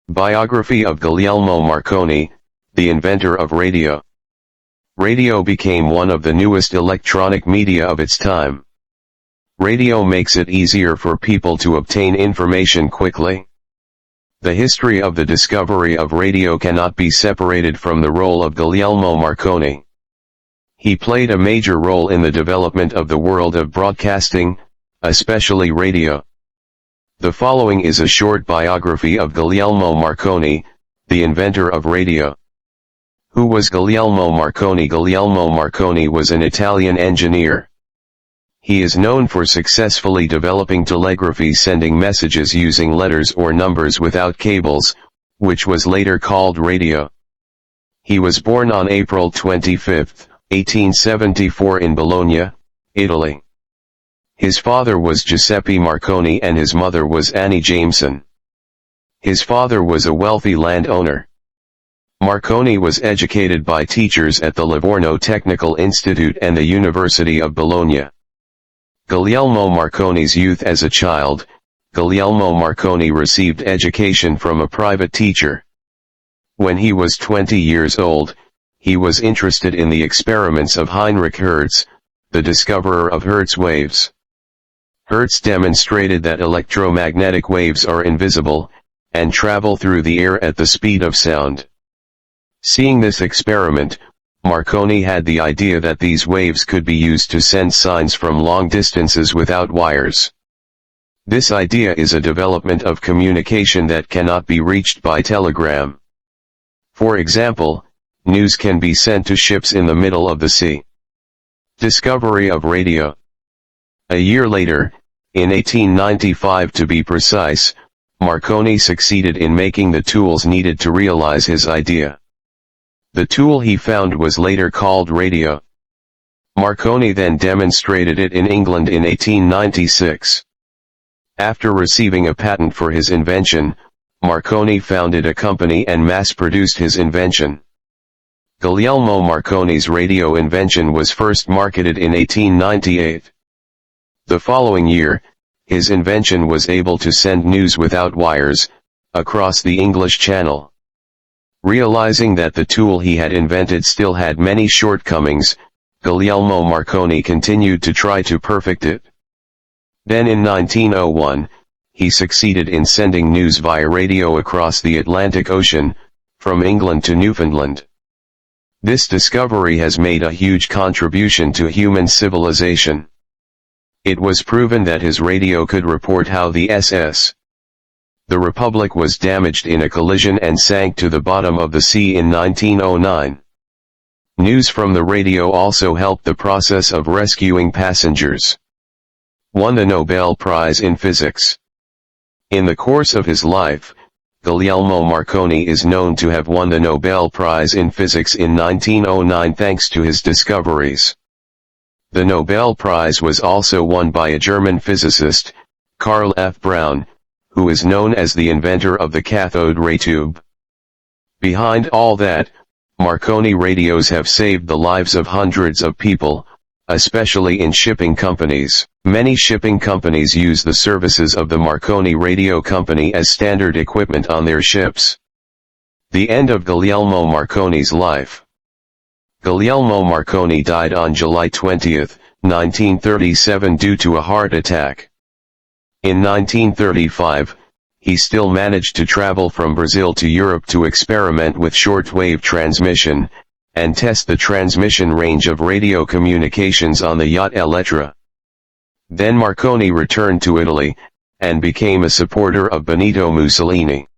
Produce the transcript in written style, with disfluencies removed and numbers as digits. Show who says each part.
Speaker 1: Biography of Guglielmo Marconi, the inventor of radio. Radio became one of the newest electronic media of its time. Radio makes it easier for people to obtain information quickly. The history of the discovery of radio cannot be separated from the role of Guglielmo Marconi. He played a major role in the development of the world of broadcasting, especially radio. The following is a short biography of Guglielmo Marconi, the inventor of radio. Who was Guglielmo Marconi? Guglielmo Marconi was an Italian engineer. He is known for successfully developing telegraphy, sending messages using letters or numbers without cables, which was later called radio. He was born on April 25, 1874 in Bologna, Italy. His father was Giuseppe Marconi and his mother was Annie Jameson. His father was a wealthy landowner. Marconi was educated by teachers at the Livorno Technical Institute and the University of Bologna. Guglielmo Marconi's youth. As a child, Guglielmo Marconi received education from a private teacher. When he was 20 years old, he was interested in the experiments of Heinrich Hertz, the discoverer of Hertz waves. Hertz demonstrated that electromagnetic waves are invisible, and travel through the air at the speed of sound. Seeing this experiment, Marconi had the idea that these waves could be used to send signs from long distances without wires. This idea is a development of communication that cannot be reached by telegram. For example, news can be sent to ships in the middle of the sea. Discovery of radio. A year later, in 1895 to be precise, Marconi succeeded in making the tools needed to realize his idea. The tool he found was later called radio. Marconi then demonstrated it in England in 1896. After receiving a patent for his invention, Marconi founded a company and mass-produced his invention. Guglielmo Marconi's radio invention was first marketed in 1898. The following year, his invention was able to send news without wires, across the English Channel. Realizing that the tool he had invented still had many shortcomings, Guglielmo Marconi continued to try to perfect it. Then in 1901, he succeeded in sending news via radio across the Atlantic Ocean, from England to Newfoundland. This discovery has made a huge contribution to human civilization. It was proven that his radio could report how the SS. The Republic was damaged in a collision and sank to the bottom of the sea in 1909. News from the radio also helped the process of rescuing passengers. Won the Nobel Prize in Physics. In the course of his life, Guglielmo Marconi is known to have won the Nobel Prize in Physics in 1909 thanks to his discoveries. The Nobel Prize was also won by a German physicist, Karl F. Braun, who is known as the inventor of the cathode ray tube. Behind all that, Marconi radios have saved the lives of hundreds of people, especially in shipping companies. Many shipping companies use the services of the Marconi Radio Company as standard equipment on their ships. The end of Guglielmo Marconi's life. Guglielmo Marconi died on July 20, 1937 due to a heart attack. In 1935, he still managed to travel from Brazil to Europe to experiment with shortwave transmission, and test the transmission range of radio communications on the yacht Elettra. Then Marconi returned to Italy, and became a supporter of Benito Mussolini.